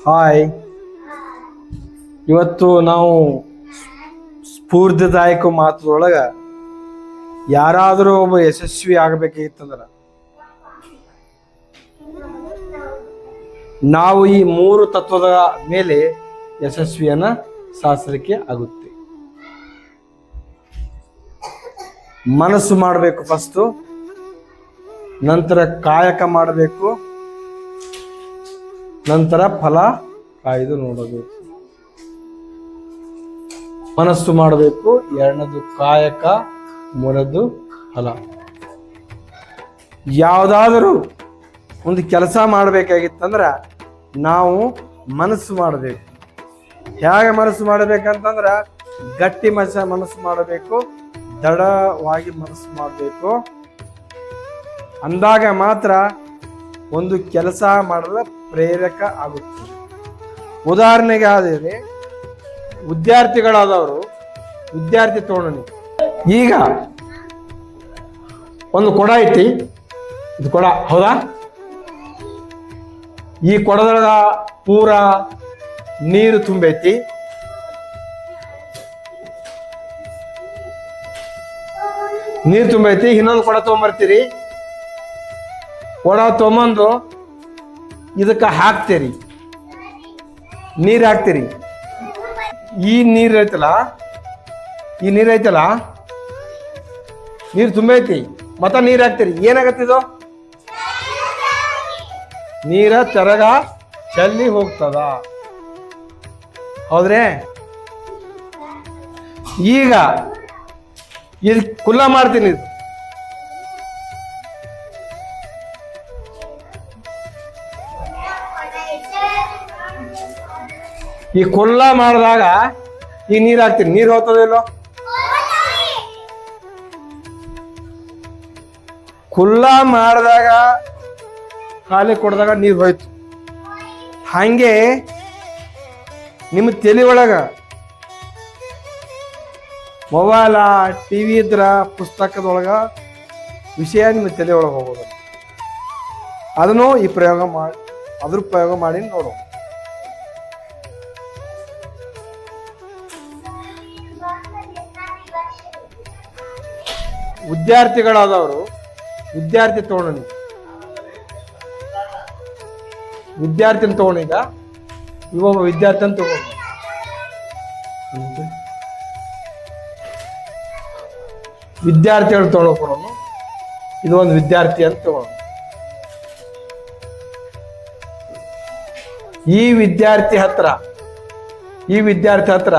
Hi, ಇವತ್ತು ನಾವು ಸ್ಫೂರ್ತಿದಾಯಕ ಮಾತುದೊಳಗ ಯಾರಾದರೂ ಒಬ್ಬ ಯಶಸ್ವಿ ಆಗಬೇಕಾಗಿತ್ತಂದ್ರ ನಾವು ಈ ಮೂರು ತತ್ವದ ಮೇಲೆ ಯಶಸ್ವಿಯನ್ನ ಸಾಧಿಸಲಿಕ್ಕೆ ಆಗುತ್ತೆ. ಮನಸ್ಸು ಮಾಡಬೇಕು ಫಸ್ಟು, ನಂತರ ಕಾಯಕ ಮಾಡಬೇಕು, ನಂತರ ಫಲ ಕಾಯ್ದು ನೋಡೋದು. ಮನಸ್ಸು ಮಾಡಬೇಕು, ಎರಡನೇದು ಕಾಯಕ, ಮೂರನೇದು ಫಲ. ಯಾವುದಾದರೂ ಒಂದು ಕೆಲಸ ಮಾಡಬೇಕಾಗಿತ್ತಂದ್ರ ನಾವು ಮನಸ್ಸು ಮಾಡಬೇಕು. ಹೇಗೆ ಮನಸ್ಸು ಮಾಡಬೇಕಂತಂದ್ರ ಗಟ್ಟಿ ಮನಸ್ಸು ಮಾಡಬೇಕು, ದೃಢವಾಗಿ ಮನಸ್ಸು ಮಾಡಬೇಕು. ಅಂದಾಗ ಮಾತ್ರ ಒಂದು ಕೆಲಸ ಮಾಡಲು ಪ್ರೇರಕ ಆಗುತ್ತೆ. ಉದಾಹರಣೆಗೆ ಆದರೆ ವಿದ್ಯಾರ್ಥಿಗಳಾದವರು ವಿದ್ಯಾರ್ಥಿ ತೋರಣಿ, ಈಗ ಒಂದು ಕೊಡ ಐತಿ, ಇದು ಕೊಡ ಹೌದಾ? ಈ ಕೊಡದೊಳಗ ಪೂರ ನೀರು ತುಂಬೈತಿ. ನೀರು ತುಂಬೈತಿ. ಇನ್ನೊಂದು ಕೊಡ ತೊಗೊಂಬರ್ತೀರಿ, ಕೊಡ ತೊಗೊಂಬಂದು ಇದಕ್ಕೆ ಹಾಕ್ತೀರಿ, ನೀರು ಹಾಕ್ತೀರಿ. ಈ ನೀರು ಐತಲ್ಲ, ನೀರು ತುಂಬೈತಿ, ಮತ್ತ ನೀರು ಹಾಕ್ತೀರಿ. ಏನಾಗತ್ತಿದು? ನೀರ ತೆರಗ ಚೆಲ್ಲಿ ಹೋಗ್ತದ, ಹೌದ್ರಿ? ಈಗ ಇದು ಕುಲ್ಲ ಮಾಡ್ತೀನಿ. ಇದು ಈ ಕುಲ್ಲ ಮಾಡಿದಾಗ ಈಗ ನೀರ್ ಹಾಕ್ತೀನಿ, ನೀರು ಹೋಗ್ತದಿಲ್ಲೋ? ಕುಲ್ಲ ಮಾಡಿದಾಗ ಖಾಲಿ ಕೊಡದಾಗ ನೀರು ಹೋಯ್ತು. ಹಂಗೆ ನಿಮ್ಮ ತಲೆ ಒಳಗ ಮೊಬೈಲ, ಟಿವಿ ಇದ್ರ ಪುಸ್ತಕದೊಳಗ ವಿಷಯ ನಿಮ್ಮ ತಲೆ ಒಳಗೆ ಹೋಗೋದು. ಅದನ್ನು ಈ ಪ್ರಯೋಗ ಮಾಡಿ ನೋಡೋ. ವಿದ್ಯಾರ್ಥಿಗಳಾದವರು ವಿದ್ಯಾರ್ಥಿನ ತಗೊಂಡೀಗ ಇವೊಬ್ಬ ವಿದ್ಯಾರ್ಥಿ ಅಂತ ತಗೊಂಡು ವಿದ್ಯಾರ್ಥಿಗಳು ತಗೊಳ್ಳೋನು, ಇದು ಒಂದು ವಿದ್ಯಾರ್ಥಿ ಅಂತ ತಗೊಳ್ಳೋಣ. ಈ ವಿದ್ಯಾರ್ಥಿ ಹತ್ರ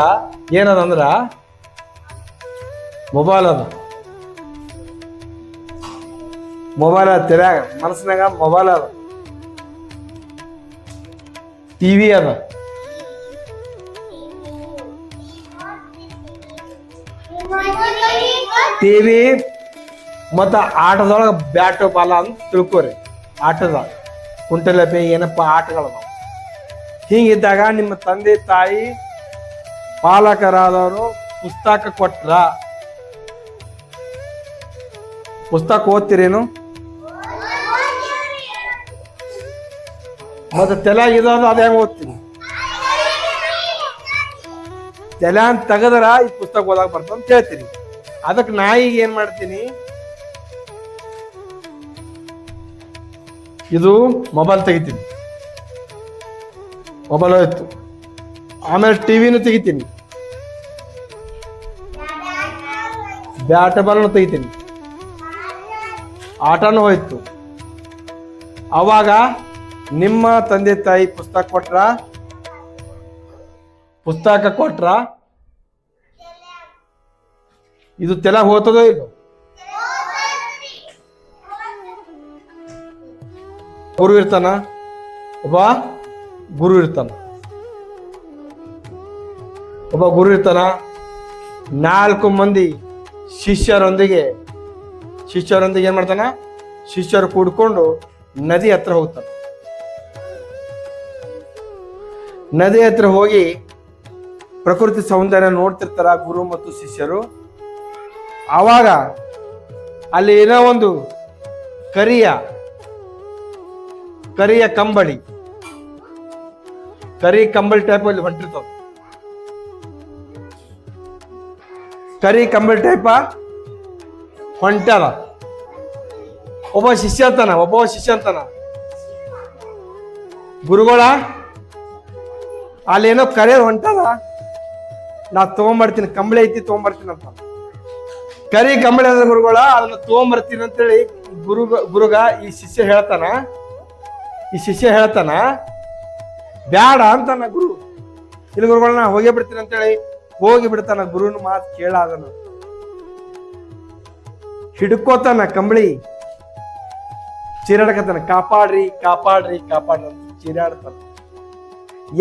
ಏನದಂದ್ರ ಮೊಬೈಲ್ ಅದ. ಮೊಬೈಲ್ ಅದ, ತೆರ್ಯಾಗ ಮನಸ್ಸಿನಾಗ ಮೊಬೈಲ್ ಅದ, ಟಿವಿ ಅದ. ಟಿವಿ ಮತ್ತ ಆಟದೊಳಗ ಬ್ಯಾಟ್ ಬಾಲ ಅಂತ ತಿಳ್ಕೊರಿ. ಆಟದ ಕುಂಟಲಪೆ ಏನಪ್ಪ ಆಟಗಳದಾವ. ಹಿಂಗಿದ್ದಾಗ ನಿಮ್ಮ ತಂದೆ ತಾಯಿ ಪಾಲಕರಾದವರು ಪುಸ್ತಕ ಕೊಟ್ರ, ಪುಸ್ತಕ ಓದ್ತಿರೇನು? ಮತ್ತೆ ತೆಲಾಗಿದ ಅದ ಹೆಂಗ ಓದ್ತೀನಿ? ತೆಲ ಅಂತ ತೆಗದ್ರ ಈ ಪುಸ್ತಕ ಓದಾಕ ಬರ್ತದೆ ಅಂತ ಹೇಳ್ತೀನಿ. ಅದಕ್ಕೆ ನಾ ಈಗ ಏನ್ ಮಾಡ್ತೀನಿ, ಇದು ಮೊಬೈಲ್ ತೆಗಿತೀನಿ, ಮೊಬೈಲ್ ಹೋಯ್ತು. ಆಮೇಲೆ ಟಿವಿನೂ ತೆಗಿತೀನಿ, ಬ್ಯಾಟ್ ಬಾಲ್ನು ತೆಗಿತೀನಿ, ಆಟನೂ ಹೋಯ್ತು. ಅವಾಗ ನಿಮ್ಮ ತಂದೆ ತಾಯಿ ಪುಸ್ತಕ ಕೊಟ್ರ ಇದು ತೆಲ ಹೋಗ್ತದೋ ಇಲ್ಲ? ಗುರು ಇರ್ತಾನ, ಒಬ್ಬ ಗುರು ಇರ್ತಾನ. 4 ಮಂದಿ ಶಿಷ್ಯರೊಂದಿಗೆ ಏನ್ ಮಾಡ್ತಾನ? ಶಿಷ್ಯರು ಕೂಡ್ಕೊಂಡು ನದಿ ಹತ್ರ ಹೋಗ್ತಾನ. ನದಿ ಹತ್ರ ಹೋಗಿ ಪ್ರಕೃತಿ ಸೌಂದರ್ಯ ನೋಡ್ತಿರ್ತಾರ ಗುರು ಮತ್ತು ಶಿಷ್ಯರು. ಆವಾಗ ಅಲ್ಲಿ ಏನೋ ಒಂದು ಕರಿಯ ಕಂಬಳಿ ಕರಿ ಕಂಬಳಿ ಟೈಪ್ ಅಲ್ಲಿ ಹೊಂಟಿರ್ತಾವ. ಕರಿ ಕಂಬಳಿ ಟೈಪ ಹೊಂಟ್ಯಾರ. ಒಬ್ಬ ಶಿಷ್ಯ ಅಂತಾನ ಗುರುಗಳ ಅಲ್ಲೇನೋ ಕರೆಯರ್ ಹೊಂಟದ, ನಾ ತಗೊಂಬರ್ತೀನಿ, ಕಂಬಳಿ ಐತಿ ತಗೊಂಬರ್ತೀನಿ ಅಂತ. ಕರಿ ಕಂಬಳಿ ಅದ ಗುರುಗಳ, ಅದನ್ನ ತಗೊಂಬರ್ತೀನಿ ಅಂತೇಳಿ ಗುರುಗ ಈ ಶಿಷ್ಯ ಹೇಳ್ತಾನ. ಬ್ಯಾಡ ಅಂತಾನ ಗುರು. ಇಲ್ಲಿ ಗುರುಗಳ ನಾ ಹೋಗೇ ಬಿಡ್ತೀನಿ ಅಂತೇಳಿ ಹೋಗಿ ಬಿಡ್ತಾನ. ಗುರುನ ಮಾತು ಕೇಳಾದನ, ಹಿಡ್ಕೋತಾನ ಕಂಬಳಿ, ಚೀರಾಡಕತ್ತಾನ. ಕಾಪಾಡ್ರಿ ಅಂತ ಚೀರಾಡ್ತಾನ.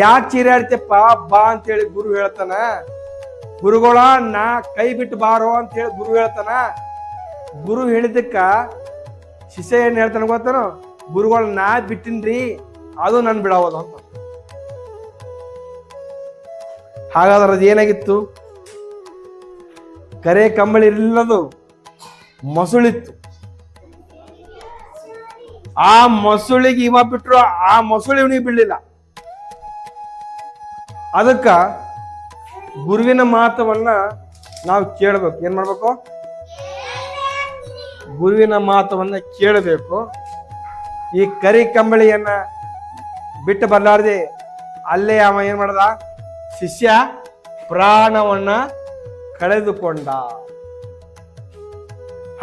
ಯಾಕೆ ಚೀರಾಡ್ತಪ್ಪ ಬಾ ಅಂತೇಳಿ ಗುರು ಹೇಳ್ತಾನ. ಗುರುಗಳ ನಾ ಕೈ ಬಿಟ್ಟು ಬಾರೋ ಅಂತ ಹೇಳಿ ಗುರು ಹೇಳ್ತಾನ. ಗುರು ಹೇಳಿದಕ್ಕ ಶಿಷ್ಯ ಏನ್ ಹೇಳ್ತಾನ ಗೊತ್ತಾನ, ಗುರುಗಳ ನಾ ಬಿಟ್ಟಿನ್ರಿ, ಅದು ನನ್ ಬಿಡಾವದು ಅಂತ. ಹಾಗಾದ್ರೆ ಅದು ಏನಾಗಿತ್ತು? ಕರೆ ಕಂಬಳಿ ಇರ್ಲಿಲ್ಲದು, ಮೊಸುಳಿತ್ತು. ಆ ಮೊಸುಳಿಗೆ ಇವ ಬಿಟ್ರು, ಆ ಮೊಸುಳಿ ಇವನಿಗೆ ಬಿಡ್ಲಿಲ್ಲ. ಅದಕ್ಕ ಗುರುವಿನ ಮಾತವನ್ನ ನಾವು ಕೇಳಬೇಕು. ಏನ್ ಮಾಡ್ಬೇಕು? ಗುರುವಿನ ಮಾತವನ್ನ ಕೇಳಬೇಕು. ಈ ಕರಿ ಕಂಬಳಿಯನ್ನ ಬಿಟ್ಟು ಬರ್ಲಾರ್ದೆ ಅಲ್ಲೇ ಅವ ಏನ್ ಮಾಡ್ದ? ಶಿಷ್ಯ ಪ್ರಾಣವನ್ನ ಕಳೆದುಕೊಂಡ.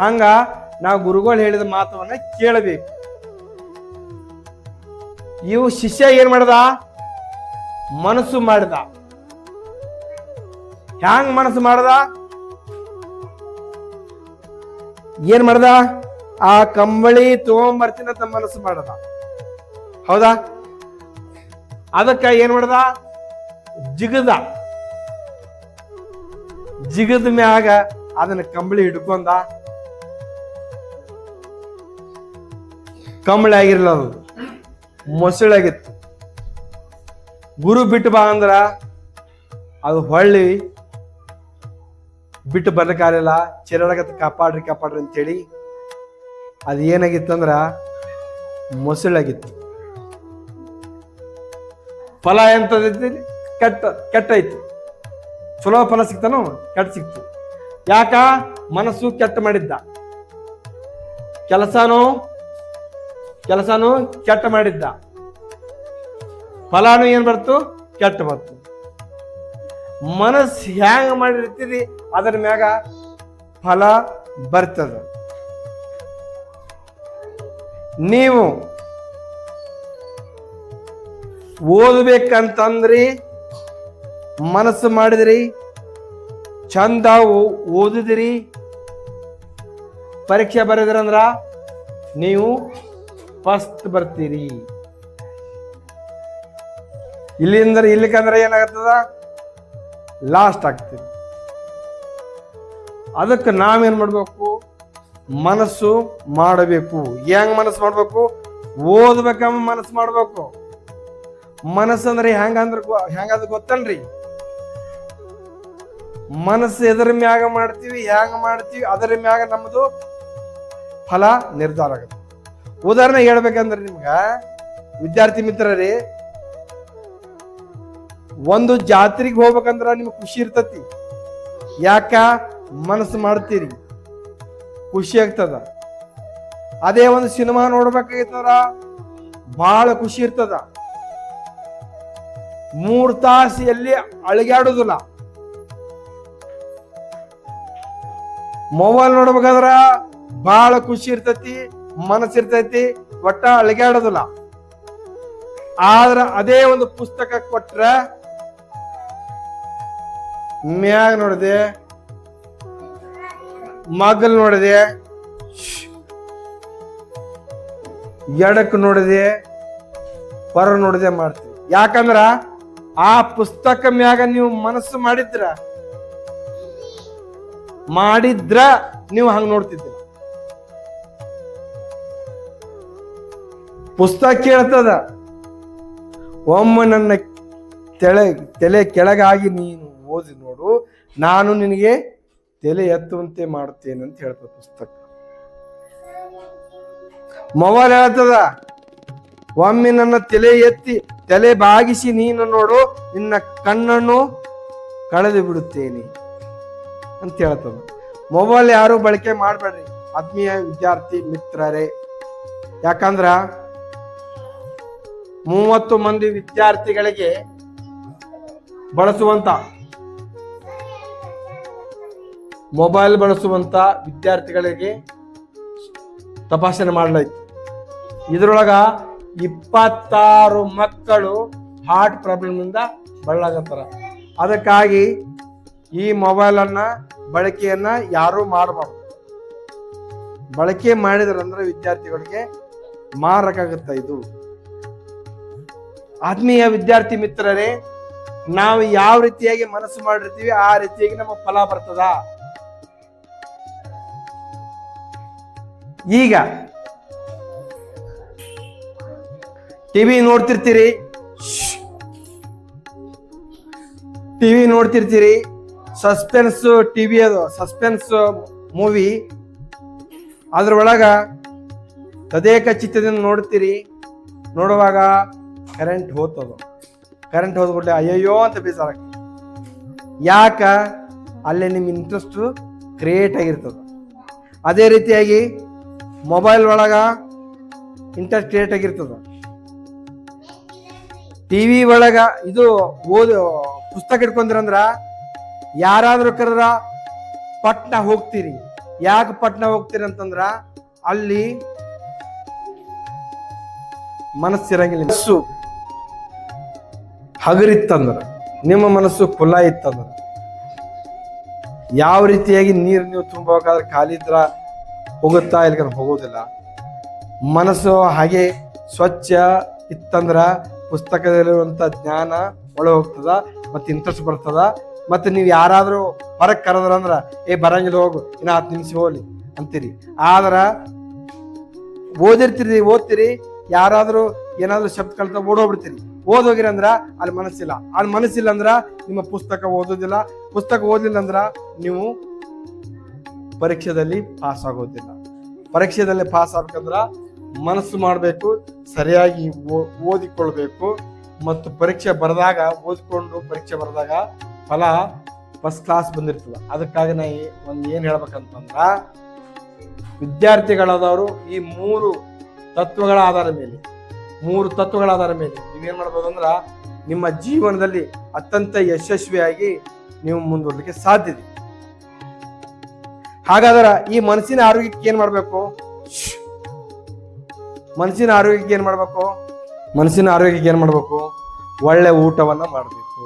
ಹಂಗ ನಾವು ಗುರುಗಳು ಹೇಳಿದ ಮಾತವನ್ನ ಕೇಳಬೇಕು. ಇವು ಶಿಷ್ಯ ಏನ್ ಮಾಡ್ದ? ಮನಸ್ಸು ಮಾಡಿದ. ಹ್ಯಾಂಗ ಮನಸ್ಸು ಮಾಡ್ದ? ಏನ್ ಮಾಡ್ದ? ಆ ಕಂಬಳಿ ತಗೊಂಬರ್ತೀನಂತ ಮನಸ್ಸು ಮಾಡದ. ಹೌದಾ? ಅದಕ್ಕ ಏನ್ ಮಾಡ್ದ? ಜಿಗದ ಮ್ಯಾಗ ಅದನ್ನ ಕಂಬಳಿ ಹಿಡ್ಕೊಂಡ. ಕಂಬಳಿ ಆಗಿರ್ಲ, ಅದು ಮೊಸಳಾಗಿತ್ತು. ಗುರು ಬಿಟ್ಟು ಬಾ ಅಂದ್ರ ಅದು ಹೊಳ್ಳಿ ಬಿಟ್ಟು ಬರ್ಲಿಕ್ಕಾಗಲಿಲ್ಲ. ಚಿರಡಗತ್ತ ಕಾಪಾಡ್ರಿ ಅಂತೇಳಿ ಅದು ಏನಾಗಿತ್ತಂದ್ರ ಮೊಸಳಾಗಿತ್ತು. ಫಲ ಎಂತದೈತಿ? ಕೆಟ್ಟಾಯ್ತು. ಚಲೋ ಫಲ ಸಿಗ್ತಾನೋ? ಕೆಟ್ಟ ಸಿಕ್ತು. ಯಾಕ? ಮನಸ್ಸು ಕೆಟ್ಟ ಮಾಡಿದ್ದ, ಕೆಲಸನೂ ಕೆಟ್ಟ ಮಾಡಿದ್ದ, ಫಲಾನು ಏನ್ ಬರ್ತು? ಕೆಟ್ಟ ಬರ್ತು. ಮನಸ್ಸು ಹ್ಯಾಂಗ ಮಾಡಿರ್ತೀರಿ ಅದರ ಮ್ಯಾಗ ಫಲ ಬರ್ತದ. ನೀವು ಓದಬೇಕಂತಂದ್ರಿ, ಮನಸ್ಸು ಮಾಡಿದ್ರಿ, ಚಂದ ಓದಿದ್ರಿ, ಪರೀಕ್ಷೆ ಬರೆದ್ರಂದ್ರ ನೀವು ಫಸ್ಟ್ ಬರ್ತೀರಿ. ಇಲ್ಲಿಕಂದ್ರೆ ಏನಾಗತ್ತದ? ಲಾಸ್ಟ್ ಆಗ್ತೀರಿ. ಅದಕ್ಕೆ ನಾವೇನ್ ಮಾಡ್ಬೇಕು? ಮನಸ್ಸು ಮಾಡಬೇಕು. ಹೆಂಗ್ ಮನಸ್ಸು ಮಾಡ್ಬೇಕು? ಓದ್ಬೇಕಂಬ ಮನಸ್ಸು ಮಾಡ್ಬೇಕು. ಮನಸ್ಸಂದ್ರೆ ಹೆಂಗಂದ್ರೆ ಗೊತ್ತಲ್ರಿ? ಮನಸ್ಸು ಎದರ ಮ್ಯಾಗ ಮಾಡ್ತೀವಿ, ಹೆಂಗ ಮಾಡ್ತೀವಿ, ಅದರ ಮ್ಯಾಗ ನಮ್ದು ಫಲ ನಿರ್ಧಾರ ಆಗುತ್ತೆ. ಉದಾಹರಣೆ ಹೇಳ್ಬೇಕಂದ್ರೆ ನಿಮ್ಗ ವಿದ್ಯಾರ್ಥಿ ಮಿತ್ರರೇ, ಒಂದು ಜಾತ್ರೆಗೆ ಹೋಗ್ಬೇಕಂದ್ರ ನಿಮ್ಗೆ ಖುಷಿ ಇರ್ತತಿ. ಯಾಕ? ಮನಸ್ಸು ಮಾಡ್ತೀರಿ, ಖುಷಿ ಆಗ್ತದ. ಅದೇ ಒಂದು ಸಿನಿಮಾ ನೋಡ್ಬೇಕಾಗಿತ್ತಂದ್ರ ಬಹಳ ಖುಷಿ ಇರ್ತದ. 3 ತಾಸು ಎಲ್ಲಿ ಅಳಿಗಾಡುದಿಲ್ಲ. ಮೊಬೈಲ್ ನೋಡ್ಬೇಕಾದ್ರ ಬಹಳ ಖುಷಿ ಇರ್ತೈತಿ, ಮನಸ್ಸಿರ್ತೈತಿ, ಒಟ್ಟ ಅಳಿಗಾಡೋದಿಲ್ಲ. ಆದ್ರ ಅದೇ ಒಂದು ಪುಸ್ತಕ ಕೊಟ್ರ ಮ್ಯಾಗ ನೋಡಿದೆ, ಮಗಲ್ ನೋಡಿದೆ, ಎಡಕ್ ನೋಡಿದೆ, ಪರ ನೋಡಿದೆ ಮಾಡ್ತೀವಿ. ಯಾಕಂದ್ರ ಆ ಪುಸ್ತಕ ಮ್ಯಾಗ ನೀವು ಮನಸ್ಸು ಮಾಡಿದ್ರ ನೀವು ಹಂಗ ನೋಡ್ತಿದ್ದಿಲ್ಲ. ಪುಸ್ತಕ ಕೇಳ್ತದ, ಒಮ್ಮೆ ನನ್ನ ತಲೆ ಕೆಳಗಾಗಿ ನೀನು ಓದಿ ನೋಡು, ನಾನು ನಿನಗೆ ತಲೆ ಎತ್ತುವಂತೆ ಮಾಡುತ್ತೇನೆ ಅಂತ ಹೇಳ್ತದ ಪುಸ್ತಕ. ಮೊಬೈಲ್ ಹೇಳ್ತದ, ಒಮ್ಮೆ ನನ್ನ ತಲೆ ಬಾಗಿಸಿ ನೀನು ನೋಡು, ನಿನ್ನ ಕಣ್ಣನ್ನು ಕಳೆದು ಬಿಡುತ್ತೇನೆ ಅಂತ ಹೇಳ್ತದ. ಮೊಬೈಲ್ ಯಾರು ಬಳಕೆ ಮಾಡಬೇಡ್ರಿ ಆತ್ಮೀಯ ವಿದ್ಯಾರ್ಥಿ ಮಿತ್ರರೇ. ಯಾಕಂದ್ರ 30 ಮಂದಿ ವಿದ್ಯಾರ್ಥಿಗಳಿಗೆ ಬಳಸುವಂತ ಮೊಬೈಲ್ ಬಳಸುವಂತ ವಿದ್ಯಾರ್ಥಿಗಳಿಗೆ ತಪಾಸಣೆ ಮಾಡಲಾಯ್ತು. ಇದ್ರೊಳಗ 26 ಮಕ್ಕಳು ಹಾರ್ಟ್ ಪ್ರಾಬ್ಲಮ್ ಇಂದ ಬಳಲಾಗತ್ತಾರ. ಅದಕ್ಕಾಗಿ ಈ ಮೊಬೈಲ್ ಬಳಕೆಯನ್ನ ಯಾರು ಮಾಡಬಾರ್ದು. ಬಳಕೆ ಮಾಡಿದ್ರಂದ್ರೆ ವಿದ್ಯಾರ್ಥಿಗಳಿಗೆ ಮಾರಕ ಆಗುತ್ತೆ ಇದು. ಆತ್ಮೀಯ ವಿದ್ಯಾರ್ಥಿ ಮಿತ್ರರೇ, ನಾವು ಯಾವ ರೀತಿಯಾಗಿ ಮನಸ್ಸು ಮಾಡಿರ್ತೀವಿ ಆ ರೀತಿಯಾಗಿ ನಮ್ಮ ಫಲ ಬರ್ತದ. ಈಗ ಟಿವಿ ನೋಡ್ತಿರ್ತೀರಿ, ಸಸ್ಪೆನ್ಸ್ ಟಿವಿ, ಅದು ಸಸ್ಪೆನ್ಸ್ ಮೂವಿ. ಅದ್ರೊಳಗ ತದೇಕ ಚಿತ್ತದಿಂದ ನೋಡ್ತೀರಿ. ನೋಡುವಾಗ ಕರೆಂಟ್ ಹೋದ್ಬಿಟ್ಲೆ ಅಯ್ಯಯ್ಯೋ ಅಂತ ಬೇಜಾರಾಗ್ತದೆ. ಯಾಕ? ಅಲ್ಲೇ ನಿಮ್ ಇಂಟ್ರೆಸ್ಟ್ ಕ್ರಿಯೇಟ್ ಆಗಿರ್ತದ. ಅದೇ ರೀತಿಯಾಗಿ ಮೊಬೈಲ್ ಒಳಗ ಇಂಟ್ರೆಸ್ಟ್ ಕ್ರಿಯೇಟ್ ಆಗಿರ್ತದ. ಟಿವಿ ಒಳಗ ಇದು ಪುಸ್ತಕ ಇಟ್ಕೊಂಡ್ರಂದ್ರ ಯಾರಾದ್ರೂ ಕರೆದ್ರ ಪಟ್ನ ಹೋಗ್ತೀರಿ. ಯಾಕೆ ಪಟ್ನ ಹೋಗ್ತೀರಿ ಅಂತಂದ್ರ ಅಲ್ಲಿ ಮನಸ್ಸಿರಂಗಿಲ್ಲ. ಮನಸ್ಸು ಹಗರಿತ್ತಂದ್ರ, ನಿಮ್ಮ ಮನಸ್ಸು ಕುಲ ಇತ್ತಂದ್ರ, ಯಾವ ರೀತಿಯಾಗಿ ನೀರು ನೀವು ತುಂಬಬೇಕಾದ್ರೆ ಖಾಲಿ ಇದ್ರ ಹೋಗುತ್ತಾ, ಇಲ್ಕ ಹೋಗೋದಿಲ್ಲ. ಮನಸ್ಸು ಹಾಗೆ ಸ್ವಚ್ಛ ಇತ್ತಂದ್ರ ಪುಸ್ತಕದಲ್ಲಿರುವಂತ ಜ್ಞಾನ ಒಳಗೆ ಹೋಗ್ತದ, ಮತ್ತೆ ಇಂಟ್ರೆಸ್ಟ್ ಬರ್ತದ. ಮತ್ತೆ ನೀವು ಯಾರಾದ್ರೂ ಹೊರಗೆ ಕರೆದ್ರಂದ್ರ ಬರಂಗಿಲ್ಲ, ಹೋಗು, ಇನ್ನ 10 ನಿಮಿಷ ಹೋಗ್ಲಿ ಅಂತೀರಿ. ಆದ್ರ ಓದ್ತೀರಿ, ಯಾರಾದ್ರೂ ಏನಾದ್ರೂ ಶಬ್ದ ಕಲ್ತ ಓಡೋಗ್ಬಿಡ್ತೀರಿ. ಓದೋಗಿರಿ ಅಂದ್ರ ಅಲ್ಲಿ ಮನಸ್ಸಿಲ್ಲ ಅಂದ್ರ ನಿಮ್ಮ ಪುಸ್ತಕ ಓದೋದಿಲ್ಲ. ಪುಸ್ತಕ ಓದಿಲ್ಲ ಅಂದ್ರ ನೀವು ಪರೀಕ್ಷೆದಲ್ಲಿ ಪಾಸ್ ಆಗೋದಿಲ್ಲ. ಪರೀಕ್ಷೆದಲ್ಲಿ ಪಾಸ್ ಆಗ್ಬೇಕಂದ್ರ ಮನಸ್ಸು ಮಾಡಬೇಕು, ಸರಿಯಾಗಿ ಓದಿಕೊಳ್ಬೇಕು. ಮತ್ತು ಪರೀಕ್ಷೆ ಬರೆದಾಗ ಓದ್ಕೊಂಡು ಪರೀಕ್ಷೆ ಬರೆದಾಗ ಫಲ ಫಸ್ಟ್ ಕ್ಲಾಸ್ ಬಂದಿರ್ತದ. ಅದಕ್ಕಾಗಿ ನಾ ಏನ್ ಹೇಳ್ಬೇಕಂತಂದ್ರ, ವಿದ್ಯಾರ್ಥಿಗಳಾದವರು ಈ 3 ತತ್ವಗಳ ಆಧಾರ ಮೇಲೆ ನೀವೇನ್ ಮಾಡ್ಬೋದು ಅಂದ್ರ ನಿಮ್ಮ ಜೀವನದಲ್ಲಿ ಅತ್ಯಂತ ಯಶಸ್ವಿಯಾಗಿ ನೀವು ಮುಂದುವರಲಿಕ್ಕೆ ಸಾಧ್ಯ ಇದೆ. ಹಾಗಾದ್ರೆ ಈ ಮನಸ್ಸಿನ ಆರೋಗ್ಯಕ್ಕೆ ಏನ್ ಮಾಡ್ಬೇಕು? ಮನಸ್ಸಿನ ಆರೋಗ್ಯಕ್ಕೆ ಏನ್ ಮಾಡ್ಬೇಕು? ಒಳ್ಳೆ ಊಟವನ್ನ ಮಾಡಬೇಕು.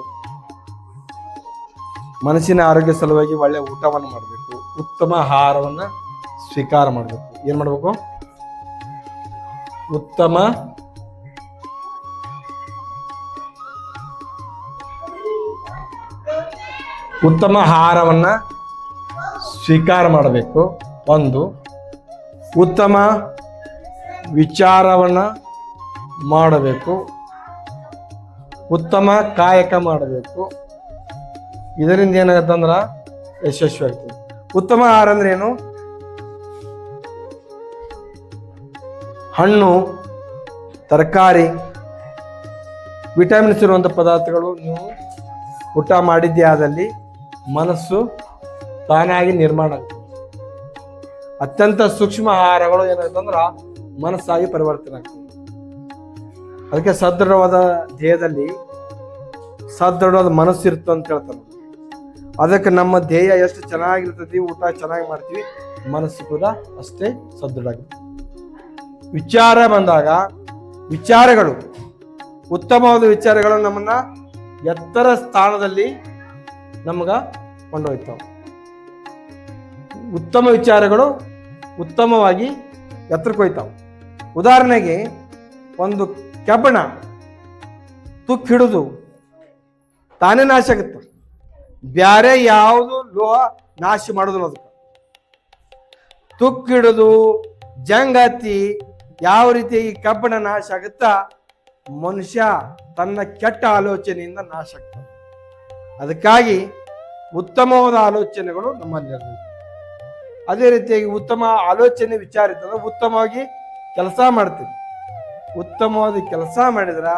ಮನಸ್ಸಿನ ಆರೋಗ್ಯ ಸಲುವಾಗಿ ಒಳ್ಳೆ ಊಟವನ್ನು ಮಾಡಬೇಕು. ಉತ್ತಮ ಆಹಾರವನ್ನ ಸ್ವೀಕಾರ ಮಾಡಬೇಕು. ಏನ್ ಮಾಡ್ಬೇಕು? ಉತ್ತಮ ಆಹಾರವನ್ನ ಸ್ವೀಕಾರ ಮಾಡಬೇಕು. ಒಂದು, ಉತ್ತಮ ವಿಚಾರವನ್ನ ಮಾಡಬೇಕು. ಉತ್ತಮ ಕಾಯಕ ಮಾಡಬೇಕು. ಇದರಿಂದ ಏನಾಗತ್ತಂದ್ರ ಯಶಸ್ವಿ ಆಗ್ತದೆ. ಉತ್ತಮ ಆಹಾರ ಅಂದ್ರೆ ಏನು? ಹಣ್ಣು, ತರಕಾರಿ, ವಿಟಮಿನ್ಸ್ ಇರುವಂಥ ಪದಾರ್ಥಗಳು ನೀವು ಊಟ ಮಾಡಿದ್ದೇ ಆದಲ್ಲಿ ಮನಸ್ಸು ತಾನಾಗಿ ನಿರ್ಮಾಣ ಆಗ್ತದೆ. ಅತ್ಯಂತ ಸೂಕ್ಷ್ಮ ಆಹಾರಗಳು ಏನಾಗ್ತಂದ್ರ ಮನಸ್ಸಾಗಿ ಪರಿವರ್ತನೆ ಆಗ್ತದೆ. ಅದಕ್ಕೆ ಸದೃಢವಾದ ದೇಹದಲ್ಲಿ ಸದೃಢವಾದ ಮನಸ್ಸು ಇರುತ್ತೆ ಅಂತ ಹೇಳ್ತಾರೆ. ಅದಕ್ಕೆ ನಮ್ಮ ದೇಹ ಎಷ್ಟು ಚೆನ್ನಾಗಿರ್ತದೆ, ಊಟ ಚೆನ್ನಾಗಿ ಮಾಡ್ತೀವಿ, ಮನಸ್ಸು ಕೂಡ ಅಷ್ಟೇ ಸದೃಢ ಆಗಿರ್ತದೆ. ವಿಚಾರ ಬಂದಾಗ ಉತ್ತಮವಾದ ವಿಚಾರಗಳು ನಮ್ಮನ್ನ ಎತ್ತರ ಸ್ಥಾನದಲ್ಲಿ ನಮಗ ಕೊಂಡೊಯ್ತಾವ. ಉತ್ತಮ ವಿಚಾರಗಳು ಉತ್ತಮವಾಗಿ ಎತ್ತರಕ್ಕೆ ಹೋಯ್ತಾವ. ಉದಾಹರಣೆಗೆ ಒಂದು ಕಬ್ಬಣ ತುಕ್ಕು ಹಿಡಿದು ತಾನೇ ನಾಶ ಆಗುತ್ತೆ. ಬ್ಯಾರೆ ಯಾವುದು ಲೋಹ ನಾಶ ಮಾಡೋದಿಲ್ಲ. ಅದಕ್ಕೆ ತುಕ್ಕು ಹಿಡಿದು ಜಂಗತಿ ಯಾವ ರೀತಿ ಕಬ್ಬಣ ನಾಶ ಆಗುತ್ತಾ, ಮನುಷ್ಯ ತನ್ನ ಕೆಟ್ಟ ಆಲೋಚನೆಯಿಂದ ನಾಶ ಆಗ್ತಾನೆ. ಅದಕ್ಕಾಗಿ ಉತ್ತಮವಾದ ಆಲೋಚನೆಗಳು ನಮ್ಮಲ್ಲಿರಬೇಕು. ಅದೇ ರೀತಿಯಾಗಿ ಉತ್ತಮ ಆಲೋಚನೆ ವಿಚಾರ ಇರ್ತದೆ, ಉತ್ತಮವಾಗಿ ಕೆಲಸ ಮಾಡ್ತೀವಿ. ಉತ್ತಮವಾದ ಕೆಲಸ ಮಾಡಿದ್ರ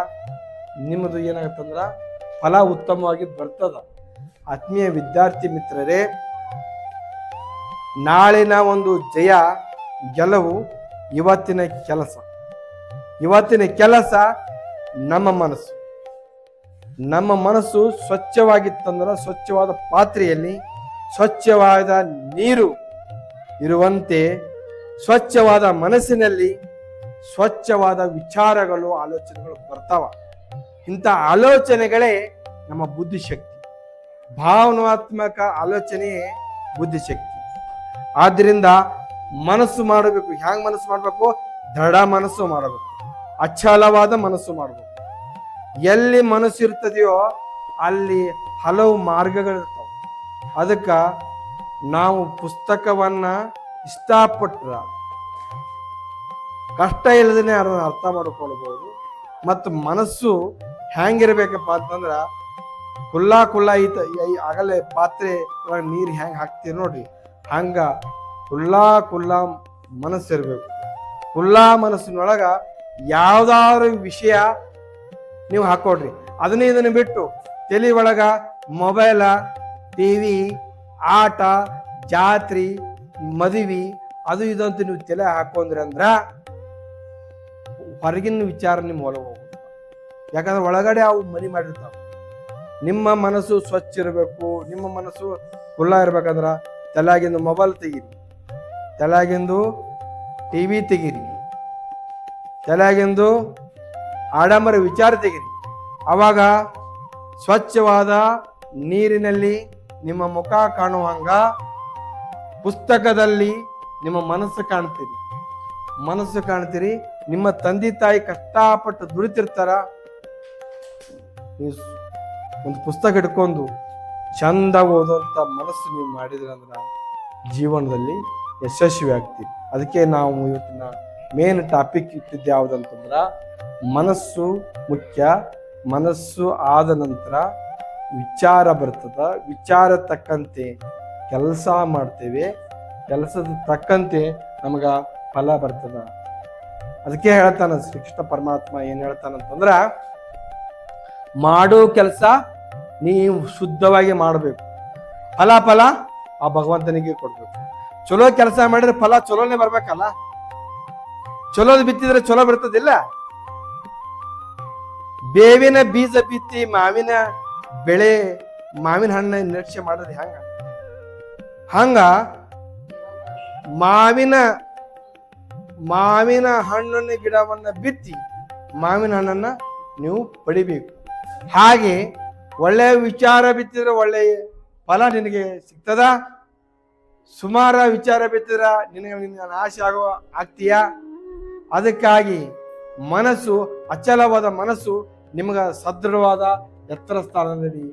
ನಿಮ್ಮದು ಏನಾಗುತ್ತಂದ್ರ ಫಲ ಉತ್ತಮವಾಗಿ ಬರ್ತದ. ಆತ್ಮೀಯ ವಿದ್ಯಾರ್ಥಿ ಮಿತ್ರರೇ, ನಾಳಿನ ಒಂದು ಜಯ ಗೆಲುವು ಇವತ್ತಿನ ಕೆಲಸ. ಇವತ್ತಿನ ಕೆಲಸ ನಮ್ಮ ಮನಸ್ಸು. ನಮ್ಮ ಮನಸ್ಸು ಸ್ವಚ್ಛವಾಗಿತ್ತಂದ್ರೆ ಸ್ವಚ್ಛವಾದ ಪಾತ್ರೆಯಲ್ಲಿ ಸ್ವಚ್ಛವಾದ ನೀರು ಇರುವಂತೆ ಸ್ವಚ್ಛವಾದ ಮನಸ್ಸಿನಲ್ಲಿ ಸ್ವಚ್ಛವಾದ ವಿಚಾರಗಳು, ಆಲೋಚನೆಗಳು ಬರ್ತಾವ. ಇಂಥ ಆಲೋಚನೆಗಳೇ ನಮ್ಮ ಬುದ್ಧಿಶಕ್ತಿ. ಭಾವನಾತ್ಮಕ ಆಲೋಚನೆಯೇ ಬುದ್ಧಿಶಕ್ತಿ. ಆದ್ದರಿಂದ ಮನಸ್ಸು ಮಾಡಬೇಕು. ಹ್ಯಾಂಗ ಮನಸ್ಸು ಮಾಡಬೇಕು? ದೃಢ ಮನಸ್ಸು ಮಾಡಬೇಕು, ಅಚಲವಾದ ಮನಸ್ಸು ಮಾಡಬೇಕು. ಎಲ್ಲಿ ಮನಸ್ಸು ಇರ್ತದೆಯೋ ಅಲ್ಲಿ ಹಲವು ಮಾರ್ಗಗಳಿರ್ತಾವೆ. ಅದಕ್ಕೆ ನಾವು ಪುಸ್ತಕವನ್ನ ಇಷ್ಟಪಟ್ರ ಕಷ್ಟ ಇಲ್ಲದೇ ಅದನ್ನು ಅರ್ಥ ಮಾಡಿಕೊಳ್ಬಹುದು. ಮತ್ತು ಮನಸ್ಸು ಹೆಂಗಿರ್ಬೇಕಪ್ಪ ಅಂತಂದ್ರ ಕುಲ್ಲ ಆಗಲೇ ಪಾತ್ರೆ ಒಳಗೆ ನೀರು ಹೆಂಗೆ ಹಾಕ್ತೀರಿ ನೋಡ್ರಿ, ಹಂಗ ಕುಲ್ಲ ಮನಸ್ಸಿರ್ಬೇಕು. ಮನಸ್ಸಿನೊಳಗ ಯಾವ್ದಾದ್ರು ವಿಷಯ ನೀವು ಹಾಕೊಡ್ರಿ, ಇದನ್ನ ಬಿಟ್ಟು ತಲೆ ಒಳಗ ಮೊಬೈಲ, ಟಿವಿ, ಆಟ, ಜಾತ್ರೆ, ಮದುವೆ ಅದು ಇದಂತ ನೀವು ತಲೆ ಹಾಕೊಂಡ್ರಿ ಅಂದ್ರ ಹೊರಗಿನ ವಿಚಾರ ನಿಮ್ಮ ಒಳಗೆ ಹೋಗುತ್ತ. ಯಾಕಂದ್ರೆ ಒಳಗಡೆ ಅವು ಮನಿ ಮಾಡಿರ್ತಾವ. ನಿಮ್ಮ ಮನಸ್ಸು ಸ್ವಚ್ಛ ಇರಬೇಕು. ನಿಮ್ಮ ಮನಸ್ಸು ಕುಲ್ಲ ಇರ್ಬೇಕಂದ್ರ ತಲೆಯಾಗಿಂದು ಮೊಬೈಲ್ ತೆಗೀರಿ, ತಲೆಯಾಗಿಂದು ಟಿವಿ ತೆಗೀರಿ, ತಲೆಯಾಗಿಂದು ಆಡಂಬರ ವಿಚಾರ ತೆಗೀರಿ. ಅವಾಗ ಸ್ವಚ್ಛವಾದ ನೀರಿನಲ್ಲಿ ನಿಮ್ಮ ಮುಖ ಕಾಣುವಂಗ ಪುಸ್ತಕದಲ್ಲಿ ನಿಮ್ಮ ಮನಸ್ಸು ಕಾಣ್ತೀರಿ. ನಿಮ್ಮ ತಂದೆ ತಾಯಿ ಕಷ್ಟಪಟ್ಟು ದುಡಿತಿರ್ತಾರ. ಒಂದು ಪುಸ್ತಕ ಹಿಡ್ಕೊಂಡು ಚಂದ ಓದುವಂತ ಮನಸ್ಸು ನೀವು ಮಾಡಿದ್ರಂದ್ರ ಜೀವನದಲ್ಲಿ ಯಶಸ್ವಿ ಆಗ್ತೀವಿ. ಅದಕ್ಕೆ ನಾವು ಇವತ್ತಿನ ಮೇನ್ ಟಾಪಿಕ್ ಇಟ್ಟಿದ್ದು ಯಾವುದಂತಂದ್ರ ಮನಸ್ಸು ಮುಖ್ಯ. ಮನಸ್ಸು ಆದ ನಂತರ ವಿಚಾರ ಬರ್ತದ. ವಿಚಾರ ತಕ್ಕಂತೆ ಕೆಲಸ ಮಾಡ್ತೇವೆ. ಕೆಲಸದ ತಕ್ಕಂತೆ ನಮಗ ಫಲ ಬರ್ತದ. ಅದಕ್ಕೆ ಹೇಳ್ತಾನ ಶ್ರೀಕೃಷ್ಣ ಪರಮಾತ್ಮ ಏನ್ ಹೇಳ್ತಾನಂತಂದ್ರ, ಮಾಡೋ ಕೆಲಸ ನೀವು ಶುದ್ಧವಾಗಿ ಮಾಡಬೇಕು. ಫಲ ಆ ಭಗವಂತನಿಗೆ ಕೊಡ್ಬೇಕು. ಚಲೋ ಕೆಲಸ ಮಾಡಿದ್ರೆ ಫಲ ಚಲೋನೆ ಬರ್ಬೇಕಲ್ಲ. ಚಲೋದ್ ಬಿತ್ತಿದ್ರೆ ಚಲೋ ಬರ್ತದಿಲ್ಲ. ಬೇವಿನ ಬೀಜ ಬಿತ್ತಿ ಮಾವಿನ ಬೆಳೆ, ಮಾವಿನ ಹಣ್ಣ ನಿರೀಕ್ಷೆ ಮಾಡಿದ್ರೆ ಹಂಗ ಮಾವಿನ ಹಣ್ಣನ್ನ ಗಿಡವನ್ನ ಬಿತ್ತಿ ಮಾವಿನ ಹಣ್ಣನ್ನ ನೀವು ಪಡಿಬೇಕು. ಹಾಗೆ ಒಳ್ಳೆಯ ವಿಚಾರ ಬಿತ್ತಿದ್ರೆ ಒಳ್ಳೆಯ ಫಲ ನಿನಗೆ ಸಿಗ್ತದ. ಸುಮಾರ ವಿಚಾರ ಬಿತ್ತಿದ್ರ ನಿನಗೆ ನಾಶ ಆಗ್ತೀಯಾ. ಅದಕ್ಕಾಗಿ ಮನಸ್ಸು, ಅಚಲವಾದ ಮನಸ್ಸು ನಿಮ್ಗ ಸದೃಢವಾದ ಎತ್ತರ ಸ್ಥಾನದಲ್ಲಿ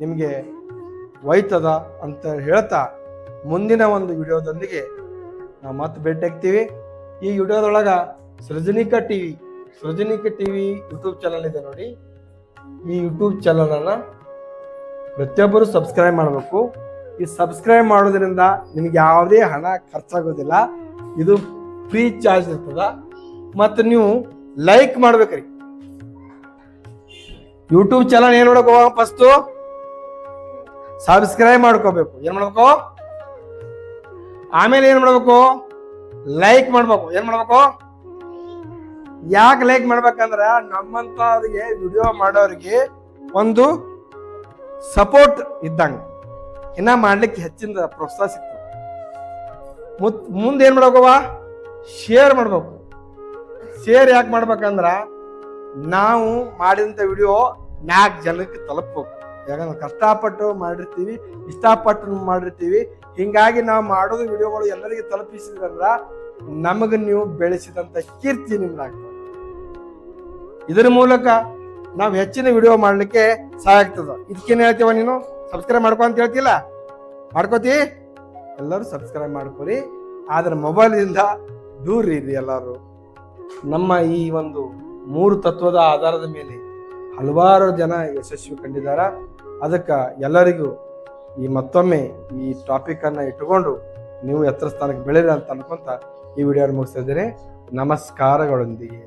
ನಿಮಗೆ ಒಯ್ತದ ಅಂತ ಹೇಳ್ತಾ ಮುಂದಿನ ಒಂದು ವಿಡಿಯೋದೊಂದಿಗೆ ನಾವು ಮತ್ತೆ ಭೇಟಿ ಆಗ್ತೀವಿ. ಈ ವಿಡಿಯೋದೊಳಗ ಸೃಜನಿಕ ಟಿವಿ ಯೂಟ್ಯೂಬ್ ಚಾನಲ್ ಇದೆ ನೋಡಿ. ಈ ಯೂಟ್ಯೂಬ್ ಚಾನಲ್ ಅನ್ನ ಪ್ರತಿಯೊಬ್ಬರು ಸಬ್ಸ್ಕ್ರೈಬ್ ಮಾಡಬೇಕು. ಈ ಸಬ್ಸ್ಕ್ರೈಬ್ ಮಾಡೋದ್ರಿಂದ ನಿಮ್ಗೆ ಯಾವುದೇ ಹಣ ಖರ್ಚಾಗೋದಿಲ್ಲ. ಇದು ಫ್ರೀ ಚಾರ್ಜ್ ಇರ್ತದ. ಮತ್ತು ನೀವು ಲೈಕ್ ಮಾಡ್ಬೇಕ್ರಿ. ಯೂಟ್ಯೂಬ್ ಚಾನಲ್ ಏನ್ ಮಾಡಬೇಕು? ಫಸ್ಟ್ ಸಬ್ಸ್ಕ್ರೈಬ್ ಮಾಡ್ಕೋಬೇಕು. ಏನ್ ಮಾಡ್ಬೇಕು? ಆಮೇಲೆ ಏನ್ ಮಾಡ್ಬೇಕು? ಲೈಕ್ ಮಾಡ್ಬೇಕು. ಏನ್ ಮಾಡ್ಬೇಕು? ಯಾಕೆ ಲೈಕ್ ಮಾಡ್ಬೇಕಂದ್ರ ನಮ್ಮಂತವ್ರಿಗೆ, ವಿಡಿಯೋ ಮಾಡೋರಿಗೆ ಒಂದು ಸಪೋರ್ಟ್ ಇದ್ದಂಗ, ಇನ್ನ ಮಾಡ್ಲಿಕ್ಕೆ ಹೆಚ್ಚಿನ ಪ್ರೋತ್ಸಾಹ ಸಿಗ್ತದೆ. ಮುಂದೆ ಏನ್ ಮಾಡ್ಬೇಕವ? ಶೇರ್ ಮಾಡ್ಬೇಕು. ಶೇರ್ ಯಾಕೆ ಮಾಡ್ಬೇಕಂದ್ರ ನಾವು ಮಾಡಿದಂತ ವಿಡಿಯೋ 4 ಜನಕ್ಕೆ ತಲುಪಬೇಕು. ಯಾಕಂದ್ರೆ ಕಷ್ಟಪಟ್ಟು ಮಾಡಿರ್ತೀವಿ, ಇಷ್ಟಪಟ್ಟು ಮಾಡಿರ್ತೀವಿ. ಹಿಂಗಾಗಿ ನಾವು ಮಾಡೋದು ವಿಡಿಯೋಗಳು ಎಲ್ಲರಿಗೆ ತಲುಪಿಸಿದ್ರಂದ್ರ ನಮಗ ನೀವು ಬೆಳೆಸಿದಂತ ಕೀರ್ತಿ ನಿಮ್ದಾಗ್ತದೆ. ಇದರ ಮೂಲಕ ನಾವು ಹೆಚ್ಚಿನ ವಿಡಿಯೋ ಮಾಡ್ಲಿಕ್ಕೆ ಸಹಾಯ ಆಗ್ತದ. ಇದಕ್ಕೇನ್ ಹೇಳ್ತೀವ? ನೀನು ಸಬ್ಸ್ಕ್ರೈಬ್ ಮಾಡ್ಕೊ ಅಂತ ಹೇಳ್ತಿಲ್ಲ? ಮಾಡ್ಕೋತಿ? ಎಲ್ಲರೂ ಸಬ್ಸ್ಕ್ರೈಬ್ ಮಾಡ್ಕೊರಿ. ಆದ್ರೆ ಮೊಬೈಲ್ದಿಂದ ದೂರ ಇರಿ ಎಲ್ಲರೂ. ನಮ್ಮ ಈ ಒಂದು 3 ತತ್ವದ ಆಧಾರದ ಮೇಲೆ ಹಲವಾರು ಜನ ಯಶಸ್ವಿ ಕಂಡಿದ್ದಾರೆ. ಅದಕ್ಕೆ ಎಲ್ಲರಿಗೂ ಮತ್ತೊಮ್ಮೆ ಈ ಟಾಪಿಕ್ ಅನ್ನ ಇಟ್ಟುಕೊಂಡು ನೀವು ಎತ್ತರ ಸ್ಥಾನಕ್ಕೆ ಬೆಳೀರಿ ಅಂತ ಅನ್ಕೊಂತ ಈ ವಿಡಿಯೋ ಮುಗಿಸ್ತಾ ಇದ್ದೇನೆ. ನಮಸ್ಕಾರಗಳೊಂದಿಗೆ.